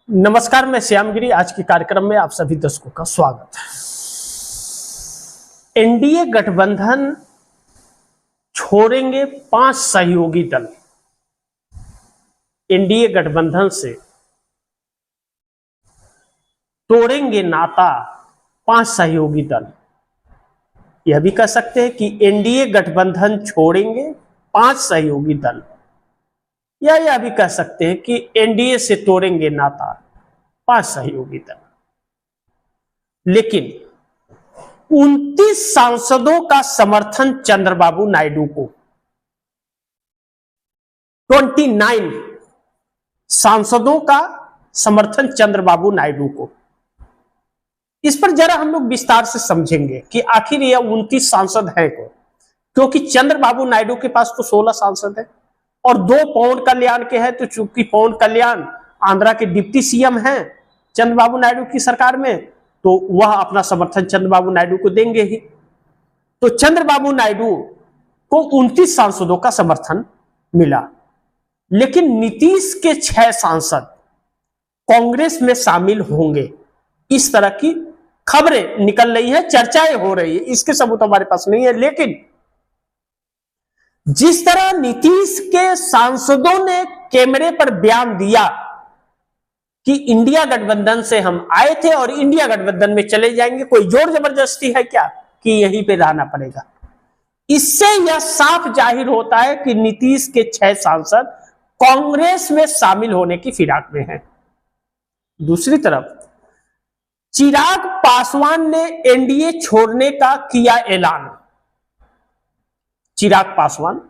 नमस्कार, मैं श्यामगिरी। आज के कार्यक्रम में आप सभी दर्शकों का स्वागत है। एनडीए गठबंधन छोड़ेंगे 5 सहयोगी दल। एनडीए गठबंधन से तोड़ेंगे नाता 5 सहयोगी दल। यह भी कह सकते हैं कि एनडीए गठबंधन छोड़ेंगे 5 सहयोगी दल, या यह भी कह सकते हैं कि एनडीए से तोड़ेंगे नाता 5 सहयोगी दल। लेकिन 29 सांसदों का समर्थन चंद्रबाबू नायडू को, 29 सांसदों का समर्थन चंद्रबाबू नायडू को। इस पर जरा हम लोग विस्तार से समझेंगे कि आखिर यह 29 सांसद हैं कौन, क्योंकि चंद्रबाबू नायडू के पास तो 16 सांसद हैं और 2 पवन कल्याण के हैं। तो चूंकि पवन कल्याण आंध्रा के डिप्टी सीएम हैं चंद्रबाबू नायडू की सरकार में, तो वह अपना समर्थन चंद्रबाबू नायडू को देंगे ही। तो चंद्रबाबू नायडू को 29 सांसदों का समर्थन मिला। लेकिन नीतीश के 6 सांसद कांग्रेस में शामिल होंगे, इस तरह की खबरें निकल रही है, चर्चाएं हो रही है। इसके सबूत हमारे पास नहीं है, लेकिन जिस तरह नीतीश के सांसदों ने कैमरे पर बयान दिया कि इंडिया गठबंधन से हम आए थे और इंडिया गठबंधन में चले जाएंगे, कोई जोर जबरदस्ती है क्या कि यहीं पे रहना पड़ेगा, इससे यह साफ जाहिर होता है कि नीतीश के 6 सांसद कांग्रेस में शामिल होने की फिराक में हैं। दूसरी तरफ चिराग पासवान ने एनडीए छोड़ने का किया ऐलान। चिराग पासवान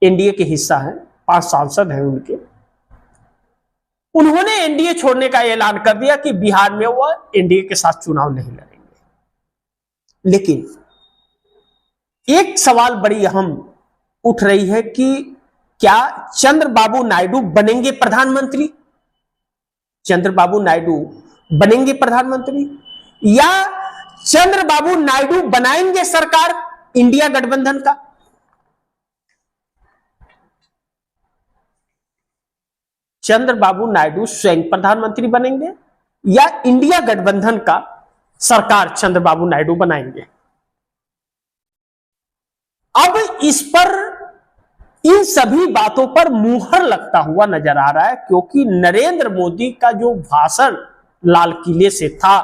एनडीए के हिस्सा हैं, 5 सांसद हैं उनके। उन्होंने एनडीए छोड़ने का ऐलान कर दिया कि बिहार में वह एनडीए के साथ चुनाव नहीं लड़ेंगे। लेकिन एक सवाल बड़ी अहम उठ रही है कि क्या चंद्रबाबू नायडू बनेंगे प्रधानमंत्री? चंद्रबाबू नायडू बनेंगे प्रधानमंत्री, या चंद्रबाबू नायडू बनाएंगे सरकार इंडिया गठबंधन का? चंद्रबाबू नायडू स्वयं प्रधानमंत्री बनेंगे या इंडिया गठबंधन का सरकार चंद्रबाबू नायडू बनाएंगे? अब इस पर, इन सभी बातों पर मुहर लगता हुआ नजर आ रहा है, क्योंकि नरेंद्र मोदी का जो भाषण लाल किले से था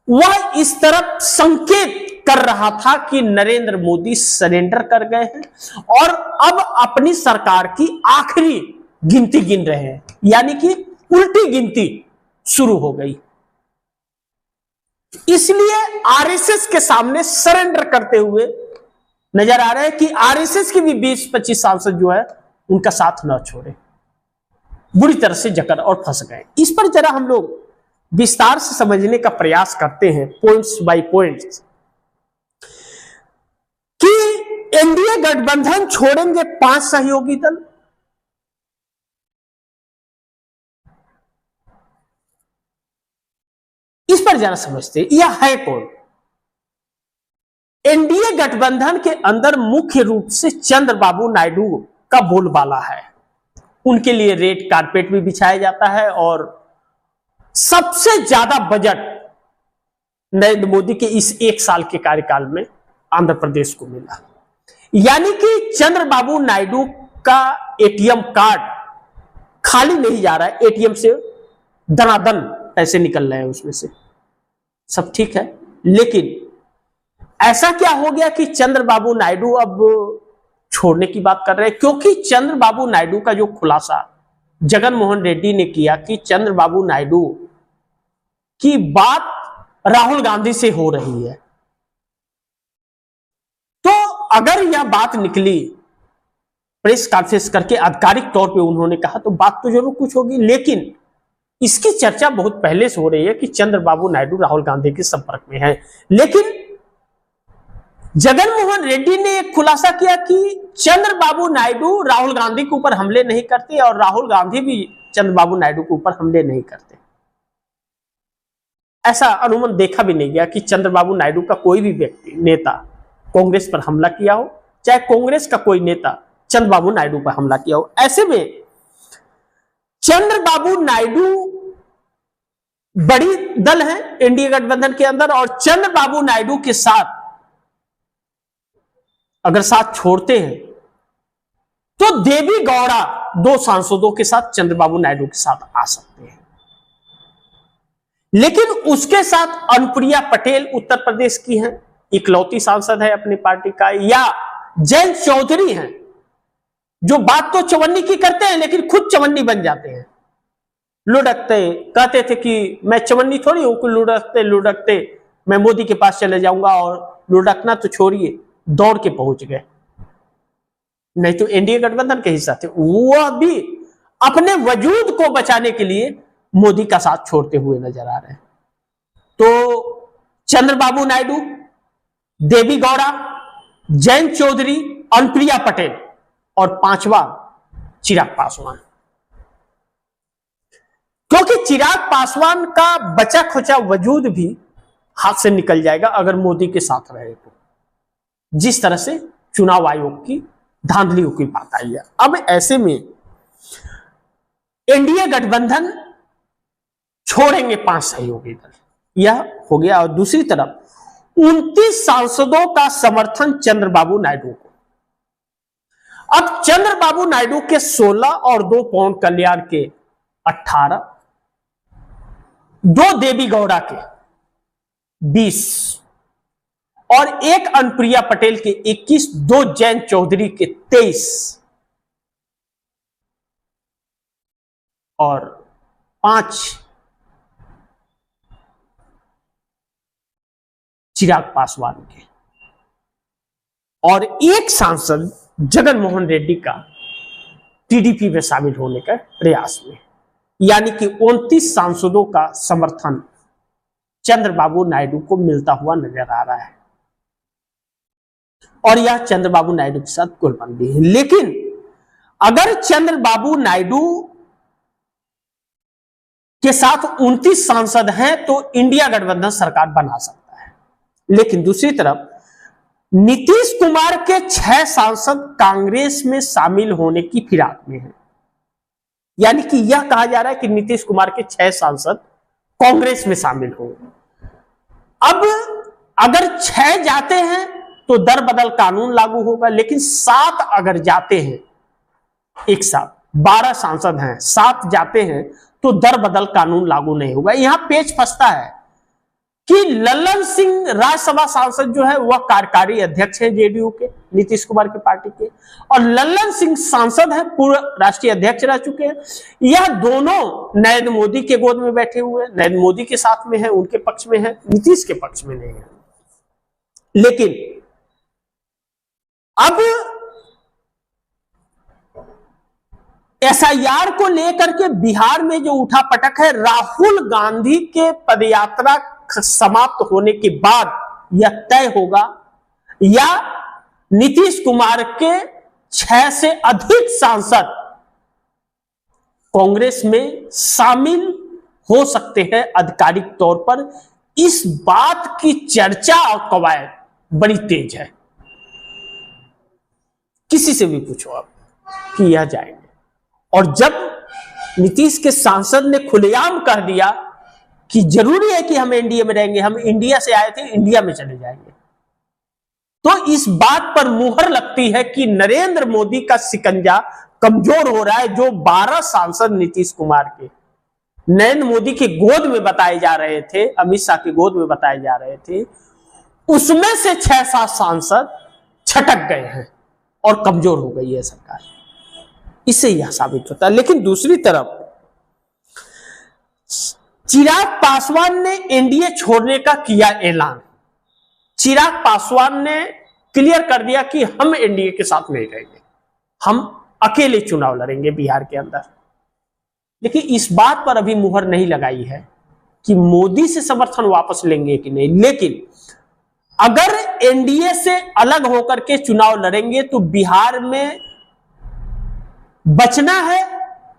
वह इस तरफ संकेत कर रहा था कि नरेंद्र मोदी सरेंडर कर गए हैं और अब अपनी सरकार की आखिरी गिनती गिन रहे हैं, यानी कि उल्टी गिनती शुरू हो गई। इसलिए आरएसएस के सामने सरेंडर करते हुए नजर आ रहे हैं कि आरएसएस के भी 20-25 सांसद जो है उनका साथ न छोड़े। बुरी तरह से जकड़ और फंस गए। इस पर जरा हम लोग विस्तार से समझने का प्रयास करते हैं, पॉइंट्स बाय पॉइंट्स, कि एनडीए गठबंधन छोड़ेंगे 5 सहयोगी दल। इस पर जरा समझते हैं, यह है कौन? एनडीए गठबंधन के अंदर मुख्य रूप से चंद्रबाबू नायडू का बोलबाला है। उनके लिए रेड कारपेट भी बिछाया जाता है और सबसे ज्यादा बजट नरेंद्र मोदी के इस 1 साल के कार्यकाल में आंध्र प्रदेश को मिला। यानी कि चंद्रबाबू नायडू का एटीएम कार्ड खाली नहीं जा रहा है, एटीएम से दनादन पैसे निकल रहे हैं उसमें से, सब ठीक है। लेकिन ऐसा क्या हो गया कि चंद्रबाबू नायडू अब छोड़ने की बात कर रहे हैं? क्योंकि चंद्रबाबू नायडू का जो खुलासा जगन मोहन रेड्डी ने किया कि चंद्रबाबू नायडू की बात राहुल गांधी से हो रही है, तो अगर यह बात निकली, प्रेस कॉन्फ्रेंस करके आधिकारिक तौर पे उन्होंने कहा, तो बात तो जरूर कुछ होगी। लेकिन इसकी चर्चा बहुत पहले से हो रही है कि चंद्रबाबू नायडू राहुल गांधी के संपर्क में है। लेकिन जगन मोहन रेड्डी ने एक खुलासा किया कि चंद्रबाबू नायडू राहुल गांधी के ऊपर हमले नहीं करते और राहुल गांधी भी चंद्रबाबू नायडू के ऊपर हमले नहीं करते। ऐसा अनुमान देखा भी नहीं गया कि चंद्रबाबू नायडू का कोई भी व्यक्ति, नेता कांग्रेस पर हमला किया हो, चाहे कांग्रेस का कोई नेता चंद्रबाबू नायडू पर हमला किया हो। ऐसे में चंद्रबाबू नायडू बड़ी दल है एनडीए गठबंधन के अंदर, और चंद्रबाबू नायडू के साथ अगर साथ छोड़ते हैं तो देवी गौड़ा 2 सांसदों के साथ चंद्रबाबू नायडू के साथ आ सकते हैं। लेकिन उसके साथ अनुप्रिया पटेल उत्तर प्रदेश की हैं, इकलौती सांसद है अपनी पार्टी का, या जयंत चौधरी हैं जो बात तो चवन्नी की करते हैं लेकिन खुद चवन्नी बन जाते हैं। लुढ़कते कहते थे कि मैं चवन्नी थोड़ी हूं कि लुढ़कते लुढ़कते मैं मोदी के पास चले जाऊंगा, और लुढ़कना तो छोड़िए दौड़ के पहुंच गए। नहीं तो एनडीए गठबंधन के हिस्सा थे, वह भी अपने वजूद को बचाने के लिए मोदी का साथ छोड़ते हुए नजर आ रहे हैं। तो चंद्रबाबू नायडू, देवी गौड़ा, जयंत चौधरी, अनुप्रिया पटेल और 5वां चिराग पासवान। क्योंकि चिराग पासवान का बचा खुचा वजूद भी हाथ से निकल जाएगा अगर मोदी के साथ रहे तो, जिस तरह से चुनाव आयोग की धांधलियों की बात आई है। अब ऐसे में एनडीए गठबंधन छोड़ेंगे 5 सहयोगी दल, यह हो गया। और दूसरी तरफ 29 सांसदों का समर्थन चंद्रबाबू नायडू को। अब चंद्रबाबू नायडू के 16 और 2 पवन कल्याण के 18, 2 देवी गौड़ा के 20 और 1 अनुप्रिया पटेल के 21, 2 जयंत चौधरी के 23 और 5 चिराग पासवान के, और 1 सांसद जगन मोहन रेड्डी का टीडीपी में शामिल होने का प्रयास में, यानी कि 29 सांसदों का समर्थन चंद्रबाबू नायडू को मिलता हुआ नजर आ रहा है। और यह चंद्रबाबू नायडू के साथ कुलबंदी है। लेकिन अगर चंद्रबाबू नायडू के साथ 29 सांसद हैं तो इंडिया गठबंधन सरकार बना सकता है। लेकिन दूसरी तरफ नीतीश कुमार के 6 सांसद कांग्रेस में शामिल होने की फिराक में हैं, यानी कि यह कहा जा रहा है कि नीतीश कुमार के 6 सांसद कांग्रेस में शामिल होंगे। अब अगर 6 जाते हैं तो दर बदल कानून लागू होगा, लेकिन 7 अगर जाते हैं, एक साथ 12 सांसद हैं, 7 जाते हैं तो दर बदल कानून लागू नहीं होगा। यहां पेच फंसता है कि लल्लन सिंह राज्यसभा सांसद जो है वह कार्यकारी अध्यक्ष है जेडीयू के, नीतीश कुमार की पार्टी के, और लल्लन सिंह सांसद है, पूर्व राष्ट्रीय अध्यक्ष रह चुके हैं। यह दोनों नरेंद्र मोदी के गोद में बैठे हुए हैं, नरेंद्र मोदी के साथ में है, उनके पक्ष में है, नीतीश के पक्ष में नहीं है। लेकिन अब एसआईआर को लेकर के बिहार में जो उठापटक है, राहुल गांधी के पदयात्रा समाप्त होने के बाद यह तय होगा या नीतीश कुमार के 6 से अधिक सांसद कांग्रेस में शामिल हो सकते हैं आधिकारिक तौर पर। इस बात की चर्चा और कवायद बड़ी तेज है। किसी से भी पूछो आप कि यह जाएंगे, और जब नीतीश के सांसद ने खुलेआम कह दिया कि जरूरी है कि हम एनडीए में रहेंगे, हम इंडिया से आए थे, इंडिया में चले जाएंगे, तो इस बात पर मुहर लगती है कि नरेंद्र मोदी का शिकंजा कमजोर हो रहा है। जो 12 सांसद नीतीश कुमार के नरेंद्र मोदी के गोद में बताए जा रहे थे, अमित शाह के गोद में बताए जा रहे थे, उसमें से 6-7 सांसद छटक गए हैं और कमजोर हो गई है सरकार। इससे यह साबित होता है। लेकिन दूसरी तरफ चिराग पासवान ने एनडीए छोड़ने का किया ऐलान। चिराग पासवान ने क्लियर कर दिया कि हम एनडीए के साथ नहीं रहेंगे, हम अकेले चुनाव लड़ेंगे बिहार के अंदर। लेकिन इस बात पर अभी मुहर नहीं लगाई है कि मोदी से समर्थन वापस लेंगे कि नहीं। लेकिन अगर एनडीए से अलग होकर के चुनाव लड़ेंगे तो बिहार में बचना है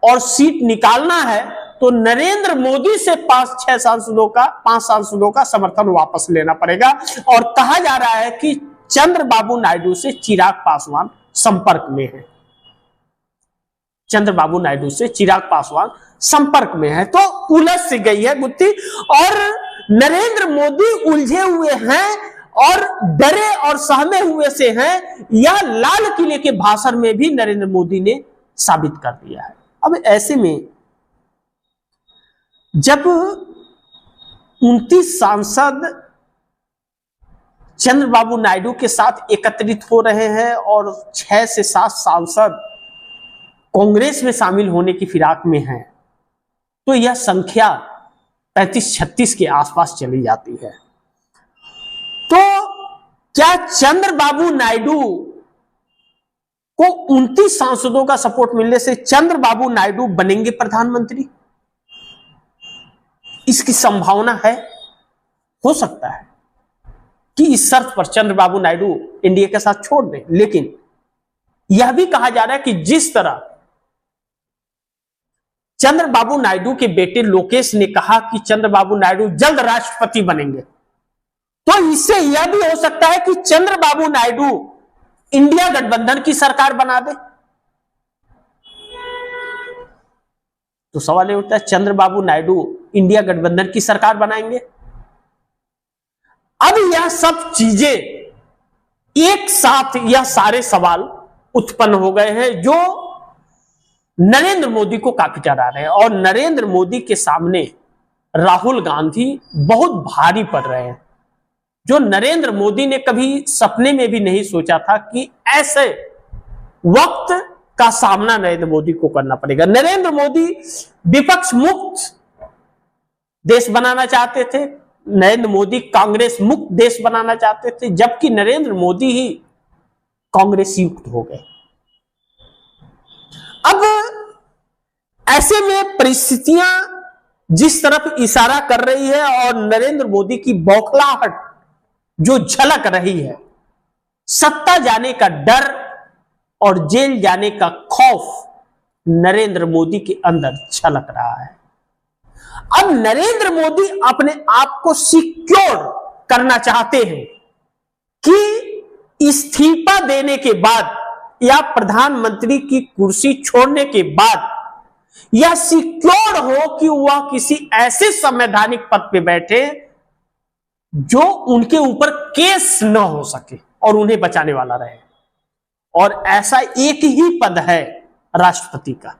और सीट निकालना है, तो नरेंद्र मोदी से 5 सांसदों का समर्थन वापस लेना पड़ेगा। और कहा जा रहा है कि चंद्रबाबू नायडू से चिराग पासवान संपर्क में है। चंद्रबाबू नायडू से चिराग पासवान संपर्क में है, तो उलझ से गई है गुत्थी और नरेंद्र मोदी उलझे हुए हैं और डरे और सहमे हुए से हैं, यह लाल किले के भाषण में भी नरेंद्र मोदी ने साबित कर दिया है। अब ऐसे में जब 29 सांसद चंद्रबाबू नायडू के साथ एकत्रित हो रहे हैं और 6 से 7 सांसद कांग्रेस में शामिल होने की फिराक में हैं, तो यह संख्या 35-36 के आसपास चली जाती है। तो क्या चंद्रबाबू नायडू को 29 सांसदों का सपोर्ट मिलने से चंद्रबाबू नायडू बनेंगे प्रधानमंत्री? इसकी संभावना है, हो सकता है कि इस शर्त पर चंद्रबाबू नायडू एनडीए के साथ छोड़ दें। लेकिन यह भी कहा जा रहा है कि जिस तरह चंद्रबाबू नायडू के बेटे लोकेश ने कहा कि चंद्रबाबू नायडू जल्द राष्ट्रपति बनेंगे, तो इससे यह भी हो सकता है कि चंद्रबाबू नायडू इंडिया गठबंधन की सरकार बना दे। तो सवाल यह उठता है, चंद्रबाबू नायडू इंडिया गठबंधन की सरकार बनाएंगे? अब यह सब चीजें एक साथ, यह सारे सवाल उत्पन्न हो गए हैं जो नरेंद्र मोदी को काफी डरा रहे हैं और नरेंद्र मोदी के सामने राहुल गांधी बहुत भारी पड़ रहे हैं, जो नरेंद्र मोदी ने कभी सपने में भी नहीं सोचा था कि ऐसे वक्त का सामना नरेंद्र मोदी को करना पड़ेगा। नरेंद्र मोदी विपक्ष मुक्त देश बनाना चाहते थे, नरेंद्र मोदी कांग्रेस मुक्त देश बनाना चाहते थे, जबकि नरेंद्र मोदी ही कांग्रेस युक्त हो गए। अब ऐसे में परिस्थितियां जिस तरफ इशारा कर रही है और नरेंद्र मोदी की बौखलाहट जो झलक रही है, सत्ता जाने का डर और जेल जाने का खौफ नरेंद्र मोदी के अंदर झलक रहा है। अब नरेंद्र मोदी अपने आप को सिक्योर करना चाहते हैं कि इस्तीफा देने के बाद या प्रधानमंत्री की कुर्सी छोड़ने के बाद यह सिक्योर हो कि वह किसी ऐसे संवैधानिक पद पे बैठे जो उनके ऊपर केस न हो सके और उन्हें बचाने वाला रहे। और ऐसा एक ही पद है राष्ट्रपति का।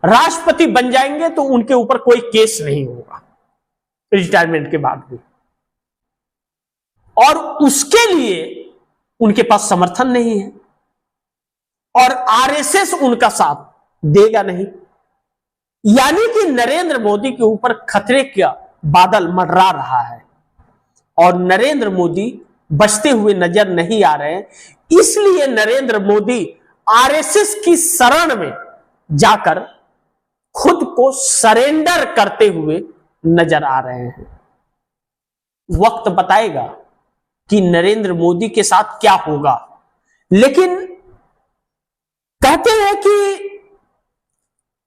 राष्ट्रपति बन जाएंगे तो उनके ऊपर कोई केस नहीं होगा रिटायरमेंट के बाद भी, और उसके लिए उनके पास समर्थन नहीं है और आरएसएस उनका साथ देगा नहीं। यानी कि नरेंद्र मोदी के ऊपर खतरे का बादल मंडरा रहा है और नरेंद्र मोदी बचते हुए नजर नहीं आ रहे हैं। इसलिए नरेंद्र मोदी आरएसएस की शरण में जाकर खुद को सरेंडर करते हुए नजर आ रहे हैं। वक्त बताएगा कि नरेंद्र मोदी के साथ क्या होगा, लेकिन कहते हैं कि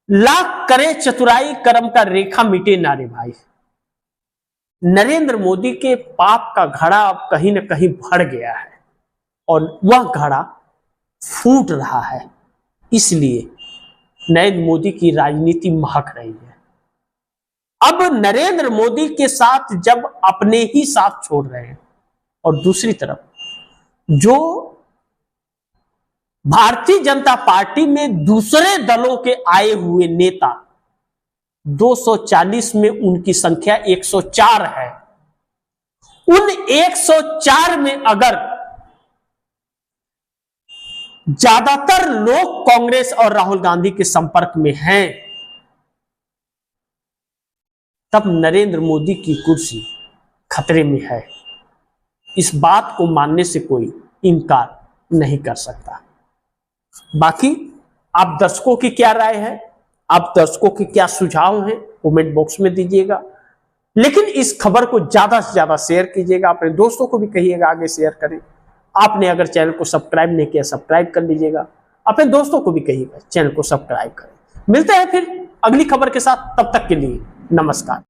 लाख करे चतुराई कर्म का रेखा मिटे ना रे भाई। नरेंद्र मोदी के पाप का घड़ा अब कहीं ना कहीं भर गया है और वह घड़ा फूट रहा है। इसलिए नरेंद्र मोदी की राजनीति महक रही है। अब नरेंद्र मोदी के साथ जब अपने ही साथ छोड़ रहे हैं और दूसरी तरफ जो भारतीय जनता पार्टी में दूसरे दलों के आए हुए नेता 240 में उनकी संख्या 104 है, उन 104 में अगर ज्यादातर लोग कांग्रेस और राहुल गांधी के संपर्क में हैं, तब नरेंद्र मोदी की कुर्सी खतरे में है। इस बात को मानने से कोई इनकार नहीं कर सकता। बाकी आप दर्शकों की क्या राय है, आप दर्शकों के क्या सुझाव हैं, कमेंट बॉक्स में दीजिएगा। लेकिन इस खबर को ज्यादा से ज्यादा शेयर कीजिएगा, अपने दोस्तों को भी कहिएगा आगे शेयर करें। आपने अगर चैनल को सब्सक्राइब नहीं किया, सब्सक्राइब कर लीजिएगा, अपने दोस्तों को भी कहिएगा चैनल को सब्सक्राइब करें। मिलते हैं फिर अगली खबर के साथ, तब तक के लिए नमस्कार।